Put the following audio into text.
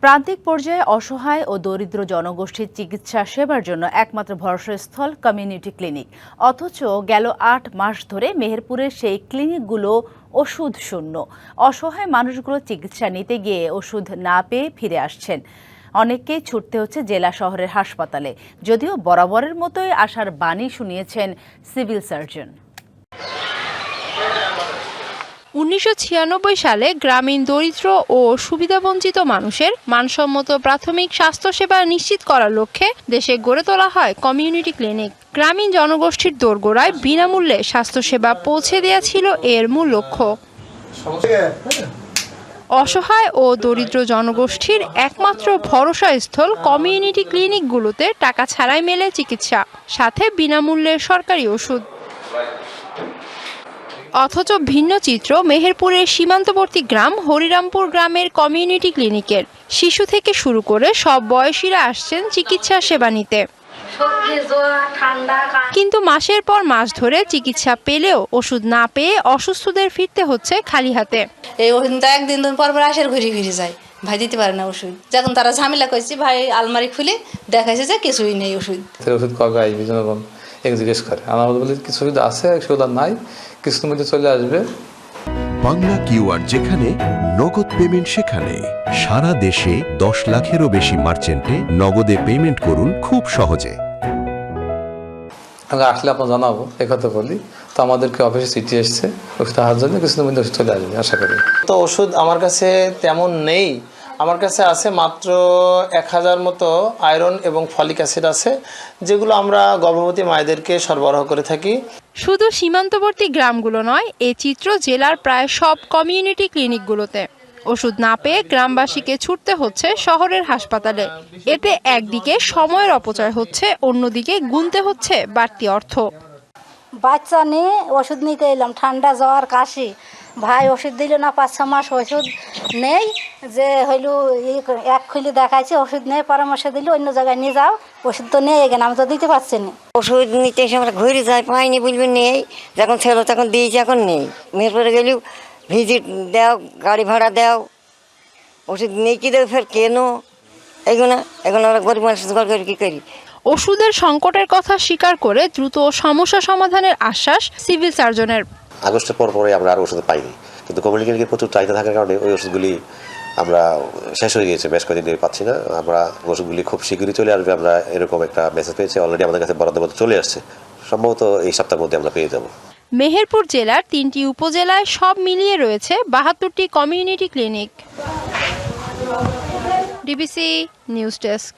প্রান্তিক পর্যায়ে অসহায় ও দরিদ্র জনগোষ্ঠীর চিকিৎসা সেবার জন্য একমাত্র ভরসাস্থল কমিউনিটি ক্লিনিক। অথচ গেল ৮ মাস ধরে মেহেরপুরের সেই ক্লিনিকগুলো ওষুধ শূন্য। অসহায় মানুষগুলো চিকিৎসা নিতে গিয়ে ওষুধ না পেয়ে ফিরে আসছেন। অনেককেই ছুটতে হচ্ছে জেলা শহরের হাসপাতালে, যদিও বরাবরের মতোই আশার বাণী শুনিয়েছেন সিভিল সার্জন। ১৯৯৬ সালে গ্রামীণ দরিদ্র ও সুবিধাবঞ্চিত মানুষের মানসম্মত প্রাথমিক স্বাস্থ্যসেবা নিশ্চিত করার লক্ষ্যে দেশে গড়ে তোলা হয় কমিউনিটি ক্লিনিক। গ্রামীণ জনগোষ্ঠীর দোরগোড়ায় বিনামূল্যে স্বাস্থ্যসেবা পৌঁছে দেওয়া ছিল এর মূল লক্ষ্য। অসহায় ও দরিদ্র জনগোষ্ঠীর একমাত্র ভরসাস্থল কমিউনিটি ক্লিনিকগুলোতে টাকা ছাড়াই মেলে চিকিৎসা, সাথে বিনামূল্যে সরকারি ওষুধ। অথচ ভিন্ন চিত্র মেহেরপুরের সীমান্তবর্তী গ্রাম হরিরামপুর গ্রামের কমিউনিটি ক্লিনিকের। শিশু থেকে শুরু করে সব বয়সীরা আসছেন চিকিৎসা সেবা নিতে, কিন্তু মাসের পর মাস ধরে চিকিৎসা পেলেও ওষুধ না পেয়ে অসুস্থদের ফিরতে হচ্ছে খালি হাতে। এই ওষুধ একদিন পর পর আসে, ঘুরে ঘুরে যায়, ভাই দিতে পারে না ওষুধ। যখন তারা ঝামেলা করছে, ভাই আলমারি খুলে দেখাইছে যে কিছুই নেই ওষুধ। ওষুধ কবে আসবে জনগণ জিজ্ঞেস করে, আমরা বলি কিছু সুবিধা আছে, সুবিধা নাই, কিছুর মধ্যে চলে আসবে। বাংলা কিউআর যেখানে নগদ পেমেন্ট সেখানে। সারা দেশে 10 লাখেরও বেশি মার্চেন্টে নগদে পেমেন্ট করুন খুব সহজে। আসলে আপনার জানাবো, একথা বলি। তো আমাদেরকে অফিসে চিঠি এসছে, ওষুধ আসার জন্য কিছুদিনের মধ্যে ওষুধ চলে আসবে আশা করি। তো ওষুধ আমার কাছে তেমন নেই, আমার কাছে আছে মাত্র 1000 মতো আয়রন এবং ফলিক অ্যাসিড আছে, যেগুলো আমরা গর্ভবতী মায়েদেরকে সরবরাহ করে থাকি। শুধু সীমান্তবর্তী গ্রামগুলো নয়, এই চিত্র জেলার প্রায় সব কমিউনিটি ক্লিনিকগুলোতে। ওষুধ না পেয়ে গ্রামবাসীকে ছুটতে হচ্ছে শহরের হাসপাতালে। এতে একদিকে সময়ের অপচয় হচ্ছে, অন্যদিকে গুনতে হচ্ছে বাড়তি অর্থ। বাচ্চা নিয়ে ওষুধ নিতে এলাম, ঠান্ডা জ্বর কাশি, ভাই ওষুধ দিল না, 5-6 মাস ওষুধ নেই। যে হইল এক খুলে দেখাইছে, ওষুধ নেই, পরামর্শ দিল অন্য জায়গায় নিয়ে যাও, ওষুধ তো নেই, এখানে আমি তো দিতে পারছি না। ওষুধ নিতে এসে আমরা ঘুরে যাই, পাইনি বলবেন নেই, যখন ছিল তখন দিয়েছি, এখন নেই। মেয়েরপরে গেলেও ভিজিট দাও, গাড়ি ভাড়া দাও, ওষুধ নেই কি দেও, ফের কেন এগুলো আমরা গরিব মানুষ করে কী করি। ওষুধের সংকটের কথা স্বীকার করে দ্রুত সমস্যা সমাধানের আশ্বাস সিভিল সার্জনের। আগস্টের পরে আমরা আর ওষুধ পাইনি, কিন্তু কমিউনিটি ক্লিনিকের প্রচুর চাহিদা থাকার কারণে ওই ওষুধগুলি আমরা শেষ হয়ে গিয়েছে, বেশ কয়েকদিন পাচ্ছি না। আমরা ওষুধগুলি খুব শীঘ্রই চলে আসবে, আমরা এরকম একটা মেসেজ পেয়েছি। অলরেডি আমাদের কাছে বরাদ্দ চলে আসছে, সম্ভবত এই সপ্তাহের মধ্যে আমরা পেয়ে যাব। মেহেরপুর জেলার 3টি উপজেলায় সব মিলিয়ে রয়েছে 72টি community clinic. DBC news desk.